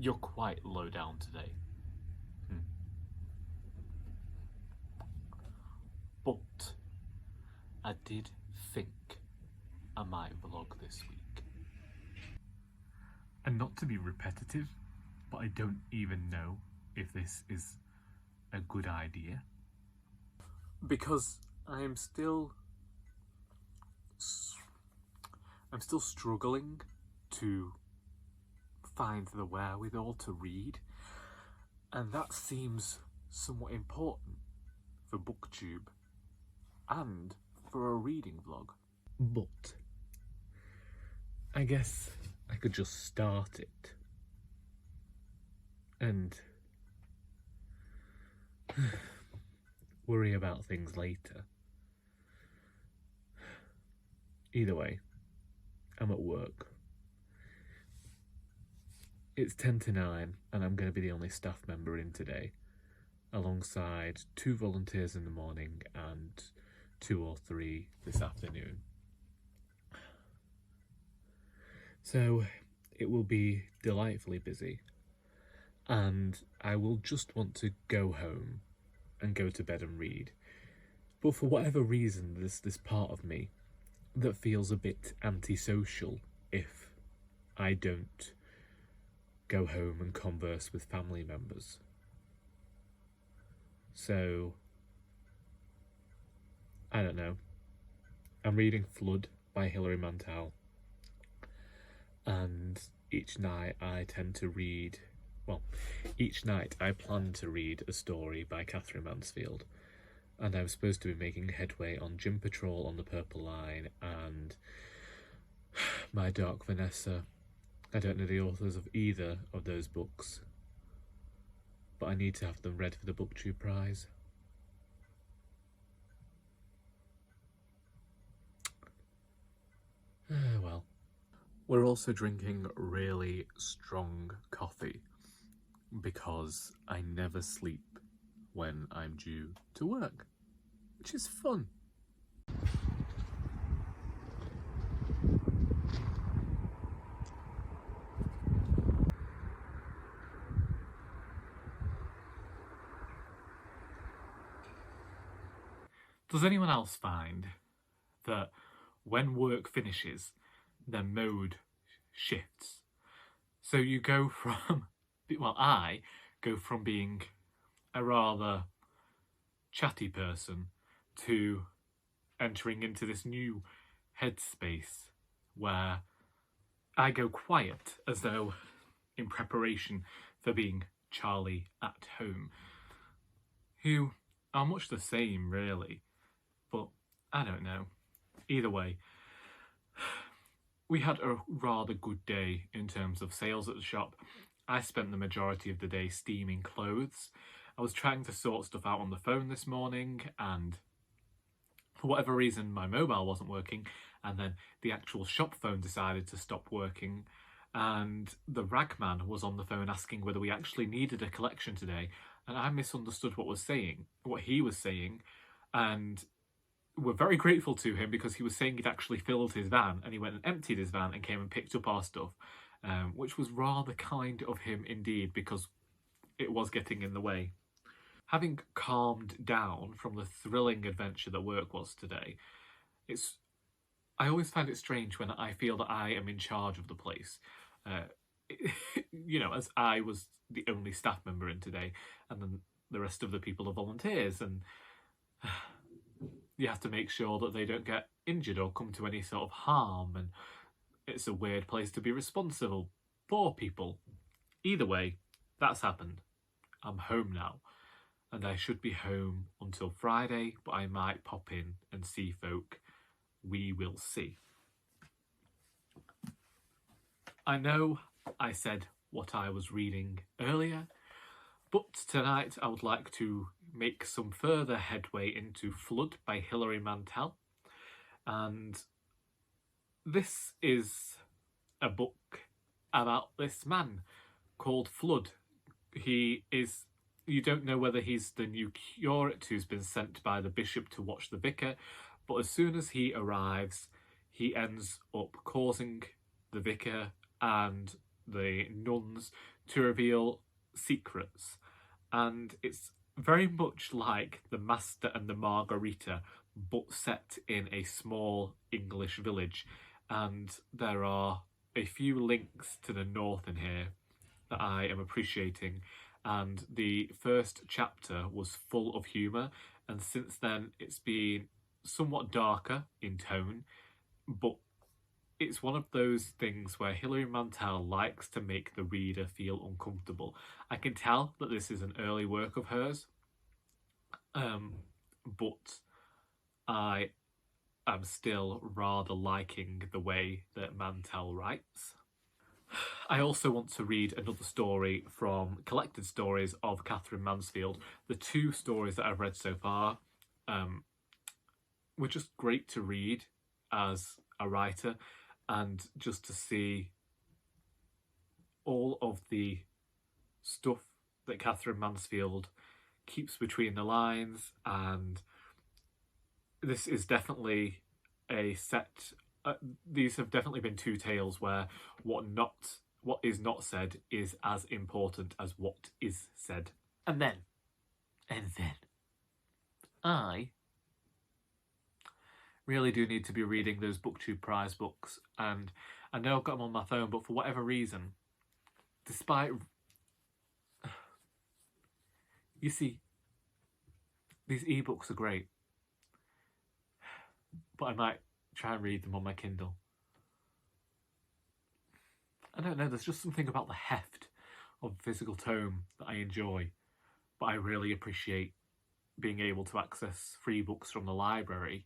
You're quite low down today. But I did think I might vlog this week. And not to be repetitive, but I don't even know if this is a good idea. Because I'm still struggling to find the wherewithal to read, and that seems somewhat important for Booktube and for a reading vlog. But I guess I could just start it and worry about things later. Either way, I'm at work. It's 10 to 9 and I'm going to be the only staff member in today, alongside 2 volunteers in the morning and 2 or 3 this afternoon. So it will be delightfully busy, and I will just want to go home and go to bed and read. But for whatever reason, there's this part of me that feels a bit antisocial if I don't go home and converse with family members. So, I don't know. I'm reading Fludd by Hilary Mantel, and each night I tend to read, well, each night I plan to read a story by Katherine Mansfield, and I'm supposed to be making headway on Gym Patrol on the Purple Line and My Dark Vanessa. I don't know the authors of either of those books, but I need to have them read for the Booktube prize. Well. We're also drinking really strong coffee because I never sleep when I'm due to work, which is fun. Does anyone else find that when work finishes, their mode shifts? So you go from, well, I go from being a rather chatty person to entering into this new headspace where I go quiet, as though in preparation for being Charlie at home, who are much the same really, but I don't know. Either way, we had a rather good day in terms of sales at the shop. I spent the majority of the day steaming clothes. I was trying to sort stuff out on the phone this morning, and for whatever reason my mobile wasn't working, and then the actual shop phone decided to stop working, and the ragman was on the phone asking whether we actually needed a collection today, and I misunderstood what he was saying, and we're very grateful to him because he was saying he'd actually filled his van, and he went and emptied his van and came and picked up our stuff, which was rather kind of him indeed, because it was getting in the way. Having calmed down from the thrilling adventure that work was today, I always find it strange when I feel that I am in charge of the place. You know, as I was the only staff member in today, and then the rest of the people are volunteers, and you have to make sure that they don't get injured or come to any sort of harm, and it's a weird place to be responsible for people. Either way, that's happened. I'm home now, and I should be home until Friday, but I might pop in and see folk. We will see. I know I said what I was reading earlier, but tonight I would like to make some further headway into Fludd by Hilary Mantel. And this is a book about this man called Fludd. You don't know whether he's the new curate who's been sent by the bishop to watch the vicar, but as soon as he arrives, he ends up causing the vicar and the nuns to reveal secrets. And it's very much like The Master and the Margarita, but set in a small English village. And there are a few links to the north in here that I am appreciating. And the first chapter was full of humour, and since then it's been somewhat darker in tone, but it's one of those things where Hilary Mantel likes to make the reader feel uncomfortable. I can tell that this is an early work of hers, but I am still rather liking the way that Mantel writes. I also want to read another story from Collected Stories of Katherine Mansfield. The two stories that I've read so far were just great to read as a writer, and just to see all of the stuff that Katherine Mansfield keeps between the lines. And this is definitely a set. These have definitely been two tales where what is not said is as important as what is said. And then I really do need to be reading those BookTube prize books, and I know I've got them on my phone, but for whatever reason, despite, you see, these ebooks are great, but I might try and read them on my Kindle. I don't know, there's just something about the heft of physical tome that I enjoy, but I really appreciate being able to access free books from the library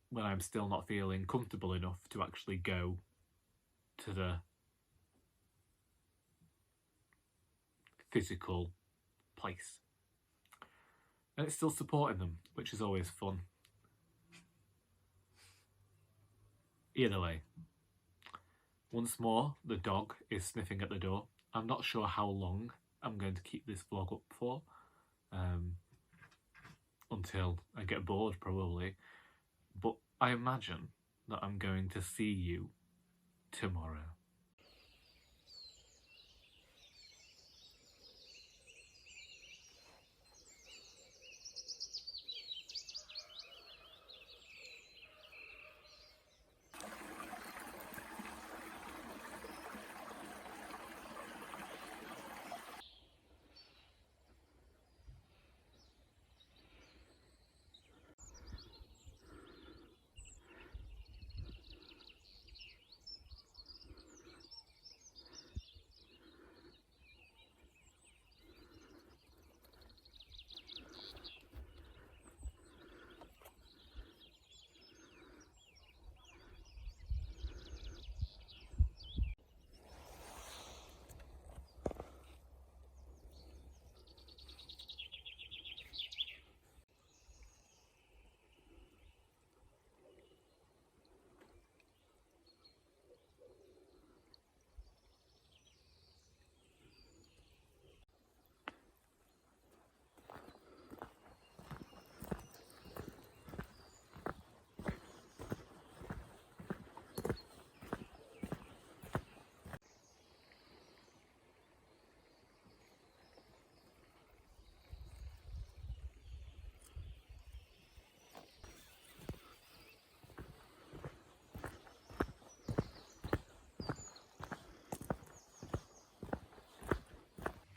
when I'm still not feeling comfortable enough to actually go to the physical place. And it's still supporting them, which is always fun. Either way, once more, the dog is sniffing at the door. I'm not sure how long I'm going to keep this vlog up for, until I get bored probably, but I imagine that I'm going to see you tomorrow.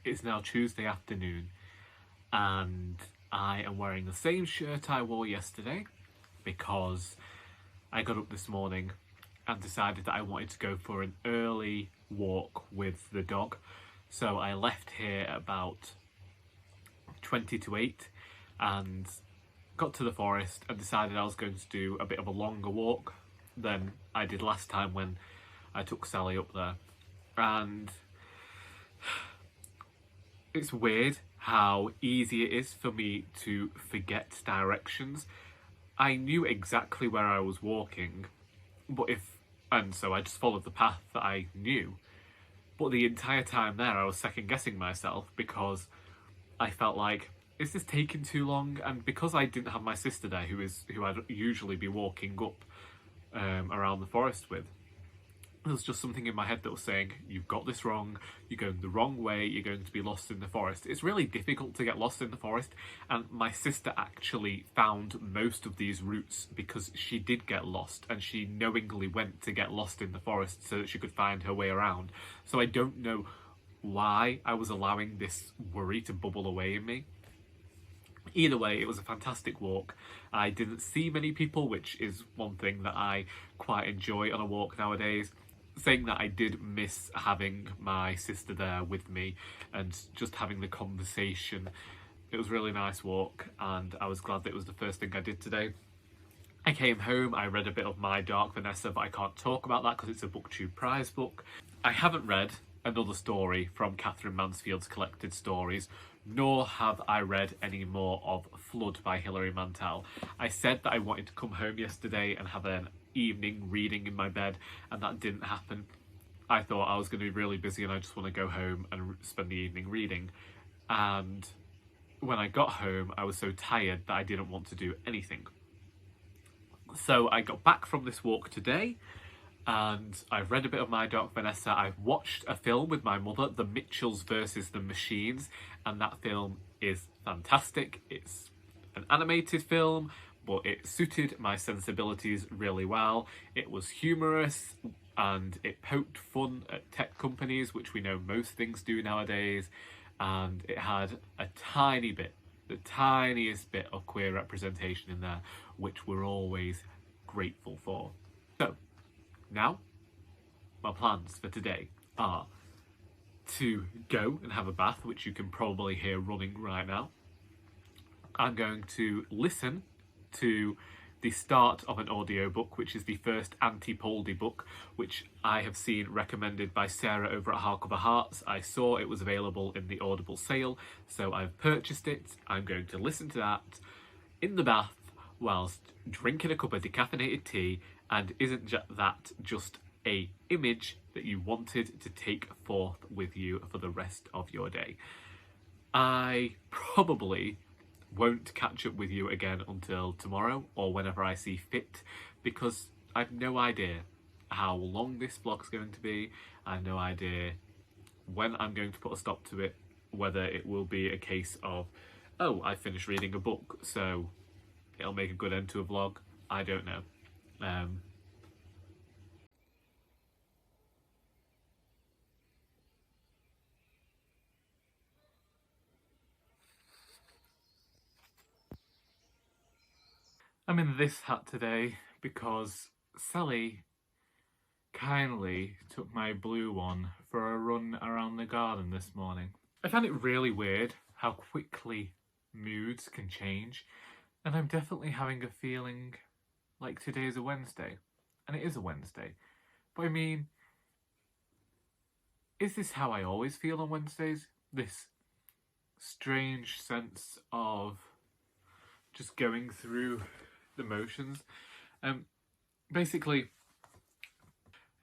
It's now Tuesday afternoon, and I am wearing the same shirt I wore yesterday because I got up this morning and decided that I wanted to go for an early walk with the dog. So I left here at about 20 to 8 and got to the forest and decided I was going to do a bit of a longer walk than I did last time when I took Sally up there. And it's weird how easy it is for me to forget directions. I knew exactly where I was walking, and so I just followed the path that I knew. But the entire time there, I was second guessing myself because I felt like, is this taking too long? And because I didn't have my sister there, who I'd usually be walking up around the forest with, there was just something in my head that was saying, you've got this wrong, you're going the wrong way, you're going to be lost in the forest. It's really difficult to get lost in the forest, and my sister actually found most of these routes because she did get lost, and she knowingly went to get lost in the forest so that she could find her way around. So I don't know why I was allowing this worry to bubble away in me. Either way, it was a fantastic walk. I didn't see many people, which is one thing that I quite enjoy on a walk nowadays. Saying that, I did miss having my sister there with me and just having the conversation. It was a really nice walk, and I was glad that it was the first thing I did today. I came home, I read a bit of My Dark Vanessa, but I can't talk about that because it's a Booktube prize book. I haven't read another story from Katherine Mansfield's collected stories, nor have I read any more of Fludd by Hilary Mantel. I said that I wanted to come home yesterday and have an evening reading in my bed, and that didn't happen. I thought I was going to be really busy and I just want to go home and spend the evening reading. And when I got home, I was so tired that I didn't want to do anything. So I got back from this walk today, and I've read a bit of My Dark Vanessa. I've watched a film with my mother, The Mitchells versus the Machines, and that film is fantastic. It's an animated film, but it suited my sensibilities really well. It was humorous, and it poked fun at tech companies, which we know most things do nowadays, and it had a tiny bit, the tiniest bit of queer representation in there, which we're always grateful for. So, now, my plans for today are to go and have a bath, which you can probably hear running right now. I'm going to listen to the start of an audiobook, which is the first Auntie Poldi book, which I have seen recommended by Sarah over at Hardcover Hearts. I saw it was available in the Audible sale, so I've purchased it. I'm going to listen to that in the bath whilst drinking a cup of decaffeinated tea. And isn't that just a image that you wanted to take forth with you for the rest of your day? I probably won't catch up with you again until tomorrow or whenever I see fit, because I've no idea how long this vlog's going to be. I have no idea when I'm going to put a stop to it, whether it will be a case of, oh, I finished reading a book, so it'll make a good end to a vlog. I don't know. I'm in this hat today because Sally kindly took my blue one for a run around the garden this morning. I found it really weird how quickly moods can change, and I'm definitely having a feeling like today is a Wednesday, and it is a Wednesday. But I mean, is this how I always feel on Wednesdays? This strange sense of just going through the motions. Basically,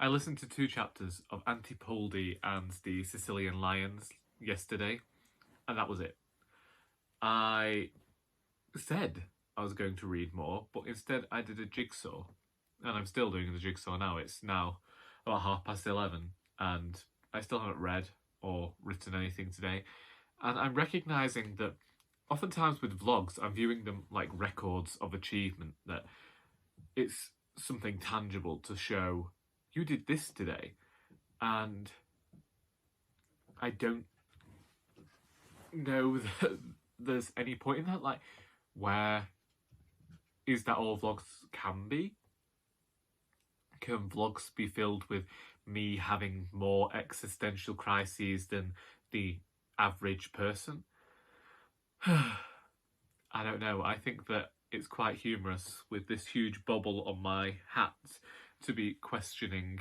I listened to 2 chapters of Auntie Poldi and the Sicilian Lions yesterday, and that was it. I said I was going to read more, but instead I did a jigsaw, and I'm still doing the jigsaw now. It's now about 11:30, and I still haven't read or written anything today. And I'm recognising that oftentimes with vlogs, I'm viewing them like records of achievement, that it's something tangible to show you did this today. And I don't know that there's any point in that. Like, where is that all vlogs can be? Can vlogs be filled with me having more existential crises than the average person? I don't know. I think that it's quite humorous with this huge bobble on my hat to be questioning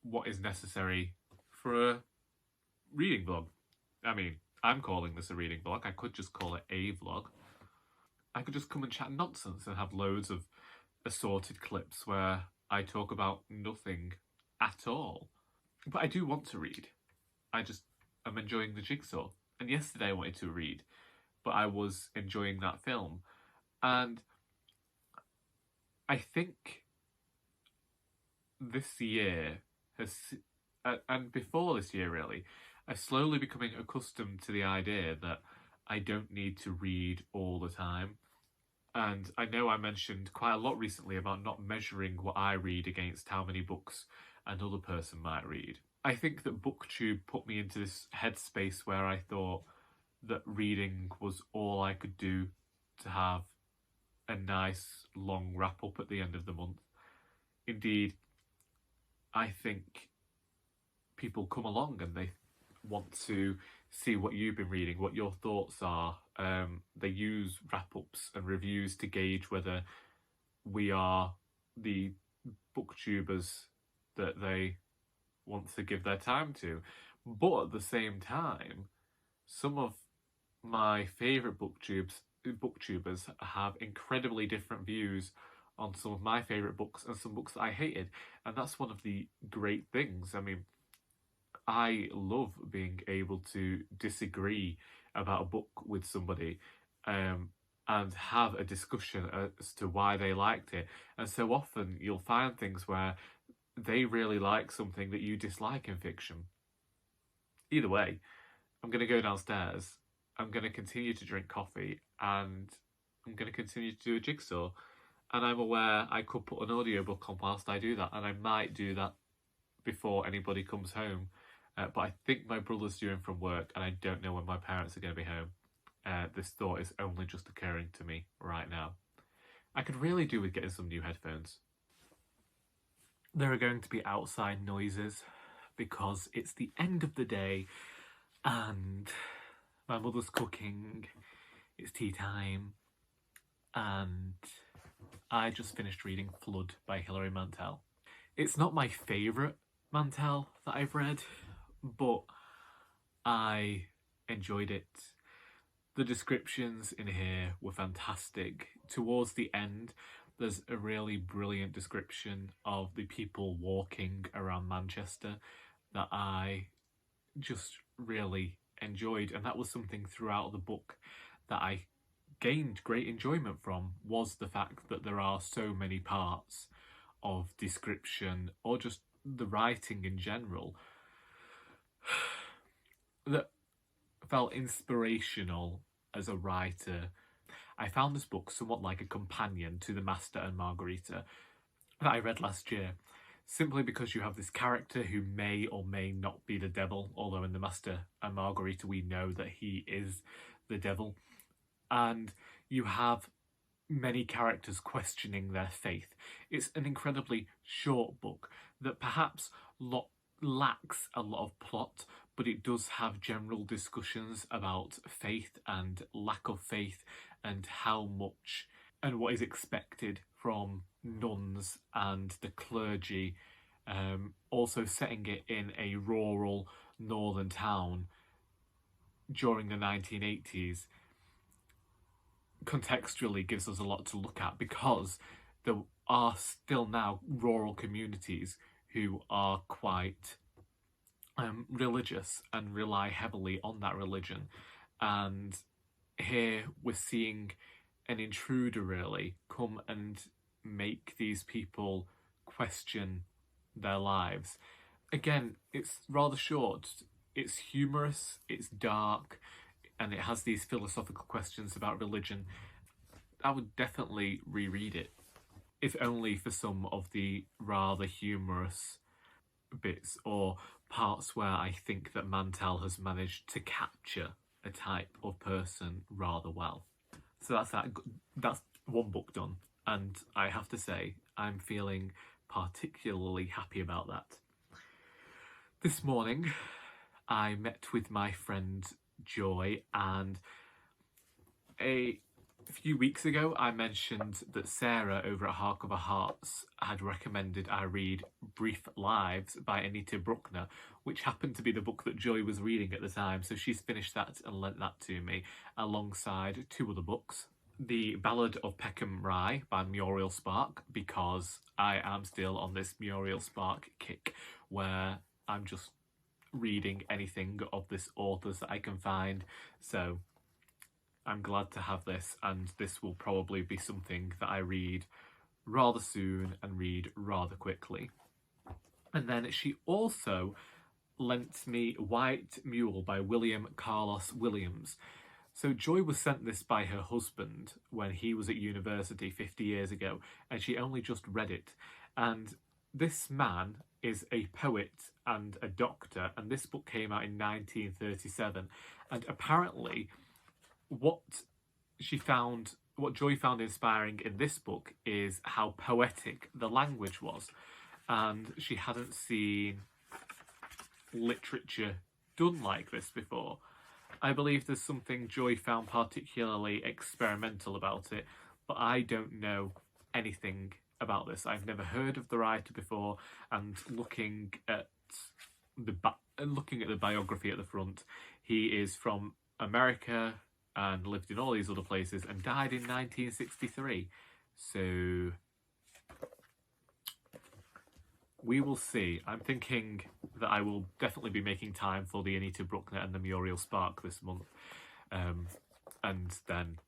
what is necessary for a reading vlog. I mean, I'm calling this a reading vlog. I could just call it a vlog. I could just come and chat nonsense and have loads of assorted clips where I talk about nothing at all. But I do want to read. I'm enjoying the jigsaw. And yesterday I wanted to read, but I was enjoying that film. And I think this year has, and before this year really, I'm slowly becoming accustomed to the idea that I don't need to read all the time. And I know I mentioned quite a lot recently about not measuring what I read against how many books another person might read. I think that BookTube put me into this headspace where I thought that reading was all I could do to have a nice long wrap up at the end of the month. Indeed, I think people come along and they want to see what you've been reading, what your thoughts are. They use wrap-ups and reviews to gauge whether we are the booktubers that they want to give their time to. But at the same time, some of my favourite booktubers have incredibly different views on some of my favourite books and some books that I hated. And that's one of the great things. I mean, I love being able to disagree about a book with somebody, and have a discussion as to why they liked it. And so often you'll find things where they really like something that you dislike in fiction. Either way, I'm going to go downstairs, I'm going to continue to drink coffee, and I'm going to continue to do a jigsaw. And I'm aware I could put an audiobook on whilst I do that, and I might do that before anybody comes home. But I think my brother's due in from work, and I don't know when my parents are going to be home. This thought is only just occurring to me right now. I could really do with getting some new headphones. There are going to be outside noises because it's the end of the day and my mother's cooking, it's tea time, and I just finished reading Fludd by Hilary Mantel. It's not my favourite Mantel that I've read, but I enjoyed it. The descriptions in here were fantastic. Towards the end, there's a really brilliant description of the people walking around Manchester that I just really enjoyed, and that was something throughout the book that I gained great enjoyment from, was the fact that there are so many parts of description, or just the writing in general, that felt inspirational as a writer. I found this book somewhat like a companion to The Master and Margarita that I read last year, simply because you have this character who may or may not be the devil, although in The Master and Margarita we know that he is the devil. And you have many characters questioning their faith. It's an incredibly short book that perhaps lacks a lot of plot, but it does have general discussions about faith and lack of faith and how much and what is expected from nuns and the clergy. Also setting it in a rural northern town during the 1980s contextually gives us a lot to look at, because there are still now rural communities who are quite religious and rely heavily on that religion. And here we're seeing an intruder really come and make these people question their lives. Again, it's rather short. It's humorous, it's dark, and it has these philosophical questions about religion. I would definitely reread it, if only for some of the rather humorous bits or parts where I think that Mantel has managed to capture a type of person rather well. So that's that. That's one book done, and I have to say I'm feeling particularly happy about that. This morning I met with my friend Joy, and a few weeks ago I mentioned that Sarah over at Hark of Our Hearts had recommended I read Brief Lives by Anita Brookner, which happened to be the book that Joy was reading at the time, so she's finished that and lent that to me alongside two other books. The Ballad of Peckham by Muriel Spark, because I am still on this Muriel Spark kick where I'm just reading anything of this author's that I can find. So I'm glad to have this, and this will probably be something that I read rather soon and read rather quickly. And then she also lent me White Mule by William Carlos Williams. So Joy was sent this by her husband when he was at university 50 years ago, and she only just read it. And this man is a poet and a doctor, and this book came out in 1937. And apparently, what Joy found inspiring in this book is how poetic the language was. And she hadn't seen literature done like this before. I believe there's something Joy found particularly experimental about it, but I don't know anything about this. I've never heard of the writer before, and looking at the biography at the front, he is from America and lived in all these other places and died in 1963. So we will see. I'm thinking that I will definitely be making time for the Anita Brookner and the Muriel Spark this month, and then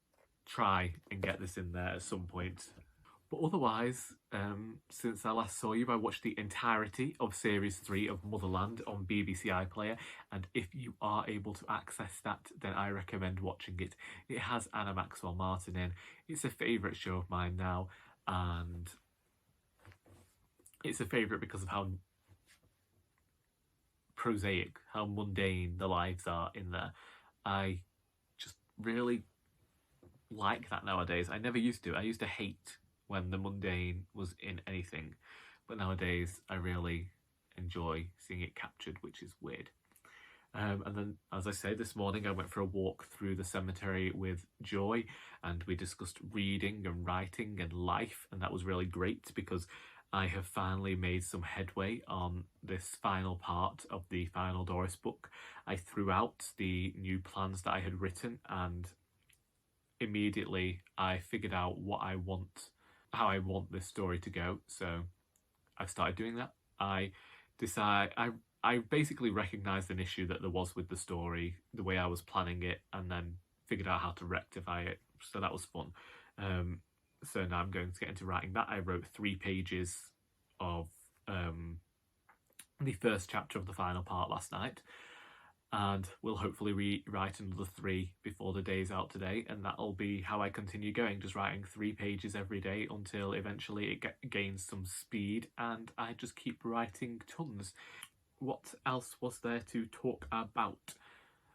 try and get this in there at some point. But otherwise, since I last saw you, I watched the entirety of Series 3 of Motherland on BBC iPlayer, and if you are able to access that, then I recommend watching it. It has Anna Maxwell Martin in. It's a favourite show of mine now, and it's a favourite because of how prosaic, how mundane the lives are in there. I just really like that nowadays. I never used to. I used to hate when the mundane was in anything, but nowadays I really enjoy seeing it captured, which is weird. And then, as I say, this morning I went for a walk through the cemetery with Joy, and we discussed reading and writing and life, and that was really great because I have finally made some headway on this final part of the final Doris book. I threw out the new plans that I had written, and immediately I figured out how I want this story to go. So I've started doing that. I basically recognised an issue that there was with the story, the way I was planning it, and then figured out how to rectify it. So that was fun. So now I'm going to get into writing that. I wrote 3 pages of the first chapter of the final part last night, and we'll hopefully rewrite another 3 before the day's out today, and that'll be how I continue going, just writing 3 pages every day until eventually it gains some speed and I just keep writing tons. What else was there to talk about?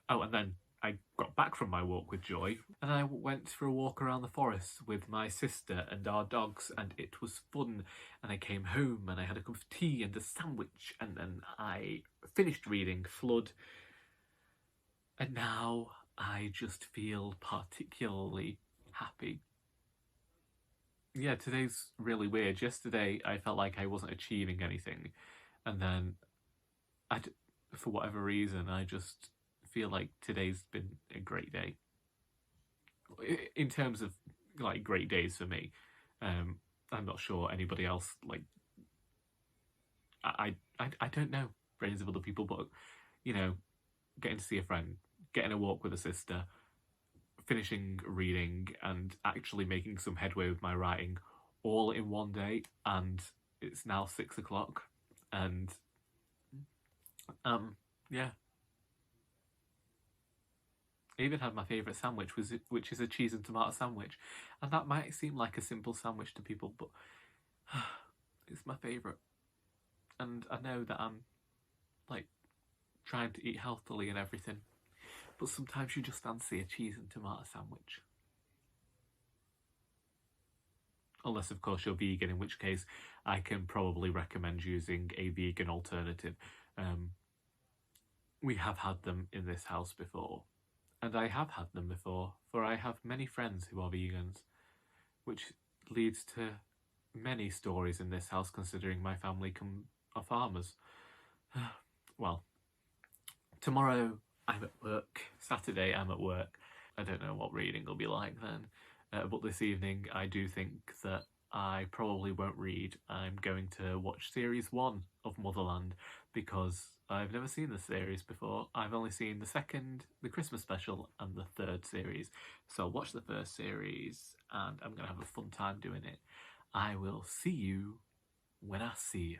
Oh, and then I got back from my walk with Joy and I went for a walk around the forest with my sister and our dogs, and it was fun. And I came home and I had a cup of tea and a sandwich, and then I finished reading Fludd, and now I just feel particularly happy. Yeah, today's really weird. Yesterday I felt like I wasn't achieving anything, and then for whatever reason I just feel like today's been a great day in terms of like great days for me. I'm not sure anybody else, like I don't know brains of other people, but you know, getting to see a friend, getting a walk with a sister, finishing reading, and actually making some headway with my writing all in one day. And it's now 6 o'clock, and yeah, I even had my favourite sandwich, which is a cheese and tomato sandwich, and that might seem like a simple sandwich to people, but it's my favourite. And I know that I'm like trying to eat healthily and everything, but sometimes you just fancy a cheese and tomato sandwich. Unless, of course, you're vegan, in which case I can probably recommend using a vegan alternative. We have had them in this house before, and I have had them before, for I have many friends who are vegans, which leads to many stories in this house, considering my family are farmers. Well, tomorrow I'm at work, Saturday I'm at work. I don't know what reading will be like then, but this evening I do think that I probably won't read. I'm going to watch Series 1 of Motherland because I've never seen the series before. I've only seen the second, the Christmas special, and the 3rd series. So I'll watch the 1st series and I'm going to have a fun time doing it. I will see you when I see you.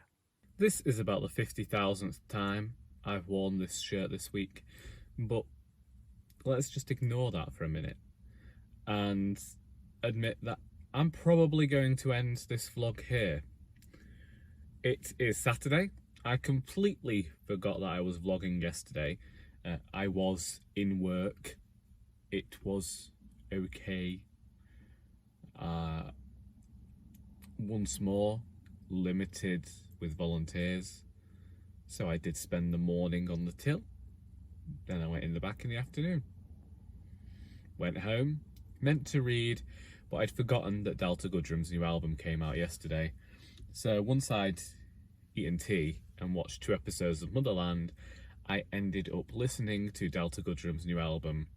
This is about the 50,000th time I've worn this shirt this week, but let's just ignore that for a minute and admit that I'm probably going to end this vlog here. It is Saturday. I completely forgot that I was vlogging yesterday. I was in work. It was okay. Once more, limited with volunteers. So I did spend the morning on the till. Then I went in the back in the afternoon. Went home, meant to read, but I'd forgotten that Delta Goodrum's new album came out yesterday. So once I'd eaten tea and watched 2 episodes of Motherland, I ended up listening to Delta Goodrum's new album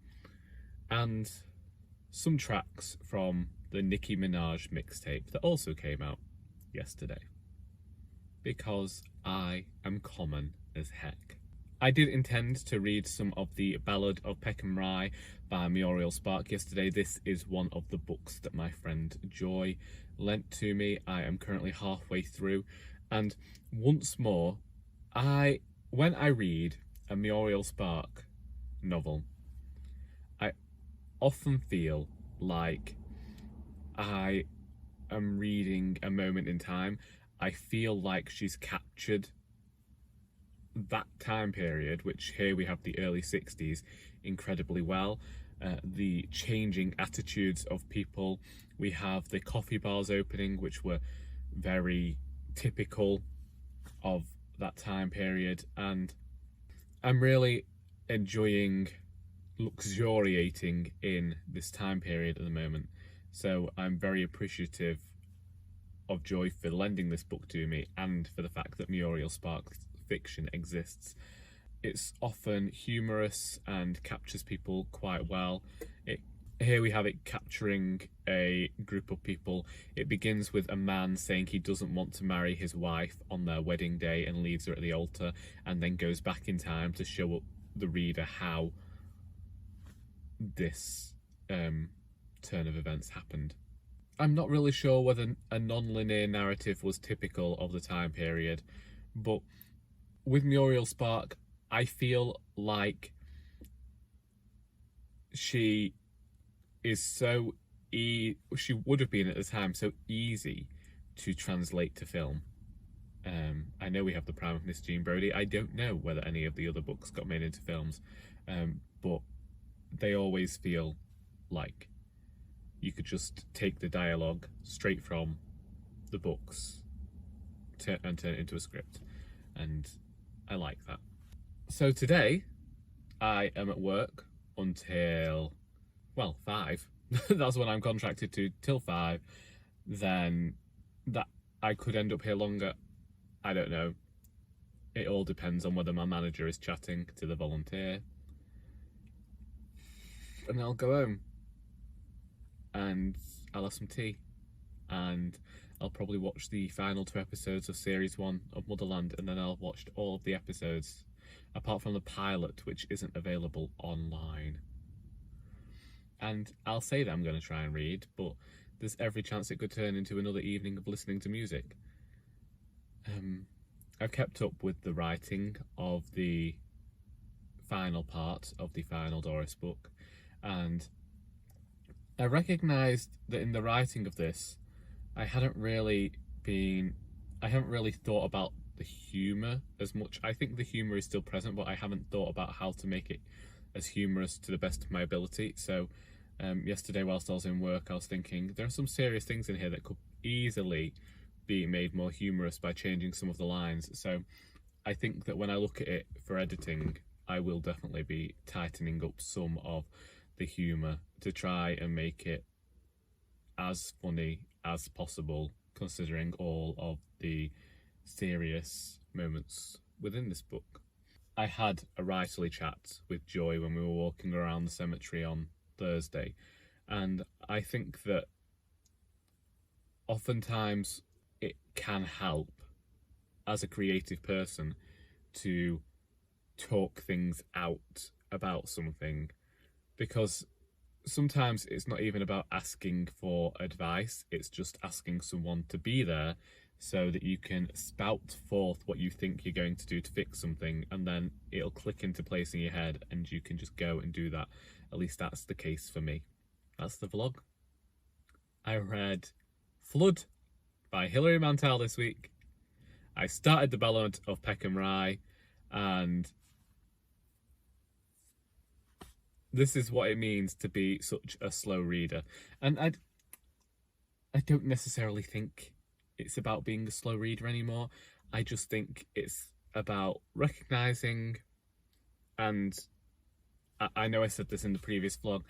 and some tracks from the Nicki Minaj mixtape that also came out yesterday. Because I am common as heck. I did intend to read some of the Ballad of Peckham by Muriel yesterday. This is one of the books that my friend Joy lent to me. I am currently halfway through, and once more, when I read a Muriel novel, I often feel like I am reading a moment in time. I feel like she's captured that time period, which here we have the early 60s, incredibly well. The changing attitudes of people. We have the coffee bars opening, which were very typical of that time period, and I'm really enjoying luxuriating in this time period at the moment. So I'm very appreciative of Joy for lending this book to me and for the fact that Muriel Spark's fiction exists. It's often humorous and captures people quite well. Here we have it capturing a group of people. It begins with a man saying he doesn't want to marry his wife on their wedding day and leaves her at the altar, and then goes back in time to show up the reader how this turn of events happened. I'm not really sure whether a non-linear narrative was typical of the time period, but with Muriel Spark, I feel like she is she would have been at the time so easy to translate to film. I know we have The Prime of Miss Jean Brodie. I don't know whether any of the other books got made into films, but they always feel like you could just take the dialogue straight from the books and turn it into a script, and I like that. So today I am at work until, well, 5. That's when I'm contracted to, till 5. Then that I could end up here longer. I don't know. It all depends on whether my manager is chatting to the volunteer. And I'll go home and I'll have some tea, and I'll probably watch the final 2 episodes of series 1 of Motherland, and then I'll watch all of the episodes apart from the pilot, which isn't available online. And I'll say that I'm going to try and read, but there's every chance it could turn into another evening of listening to music. I've kept up with the writing of the final part of the final Doris book, and I recognised that in the writing of this, I hadn't really thought about the humour as much. I think the humour is still present, but I haven't thought about how to make it as humorous to the best of my ability. So yesterday, whilst I was in work, I was thinking there are some serious things in here that could easily be made more humorous by changing some of the lines. So I think that when I look at it for editing, I will definitely be tightening up some of the humour to try and make it as funny as possible, considering all of the serious moments within this book. I had a writerly chat with Joy when we were walking around the cemetery on Thursday, and I think that oftentimes it can help as a creative person to talk things out about something, because sometimes it's not even about asking for advice, it's just asking someone to be there so that you can spout forth what you think you're going to do to fix something, and then it'll click into place in your head and you can just go and do that. At least that's the case for me. That's the vlog. I read Fludd by Hilary Mantel this week. I started the Ballad of Peckham, and this is what it means to be such a slow reader. And I don't necessarily think it's about being a slow reader anymore. I just think it's about recognising, and I know I said this in the previous vlog,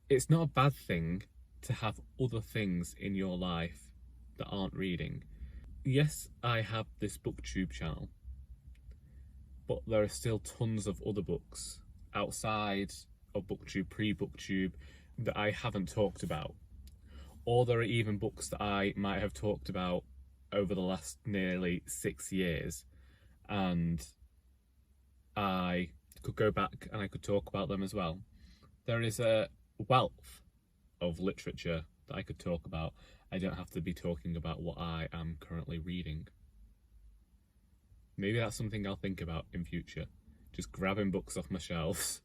it's not a bad thing to have other things in your life that aren't reading. Yes, I have this booktube channel, but there are still tons of other books outside of booktube, pre-booktube, that I haven't talked about. Or there are even books that I might have talked about over the last nearly 6 years, and I could go back and I could talk about them as well. There is a wealth of literature that I could talk about. I don't have to be talking about what I am currently reading. Maybe that's something I'll think about in future. Just grabbing books off my shelves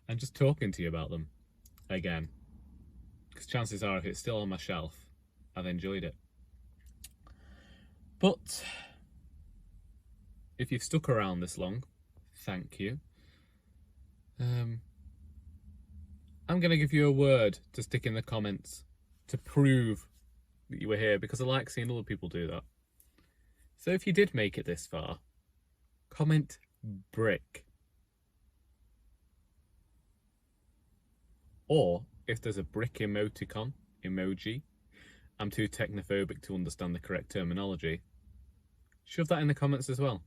and just talking to you about them again. Because chances are, if it's still on my shelf, I've enjoyed it. But if you've stuck around this long, thank you. I'm going to give you a word to stick in the comments to prove that you were here, because I like seeing other people do that. So if you did make it this far, comment brick. Or if there's a brick emoji, I'm too technophobic to understand the correct terminology, shove that in the comments as well.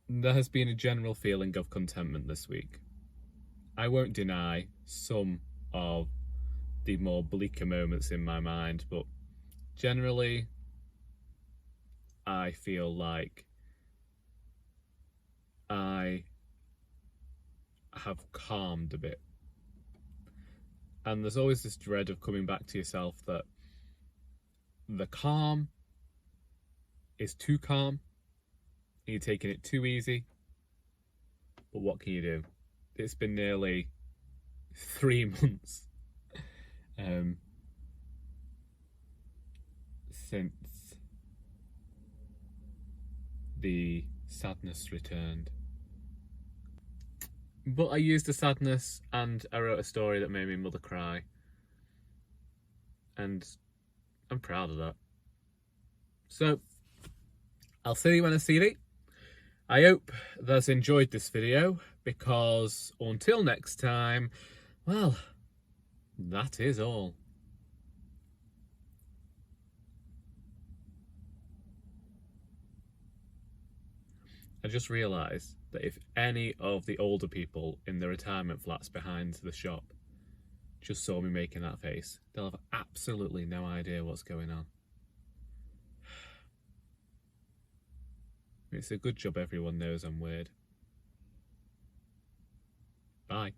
There has been a general feeling of contentment this week. I won't deny some of the more bleaker moments in my mind, but generally I feel like I have calmed a bit. And there's always this dread of coming back to yourself that the calm is too calm, you're taking it too easy. But what can you do? It's been nearly 3 months since the sadness returned. But I used the sadness and I wrote a story that made my mother cry. And I'm proud of that. So, I'll see you when I see thee. I hope that's enjoyed this video, because until next time, well, that is all. I just realised that if any of the older people in the retirement flats behind the shop just saw me making that face, they'll have absolutely no idea what's going on. It's a good job everyone knows I'm weird. Bye.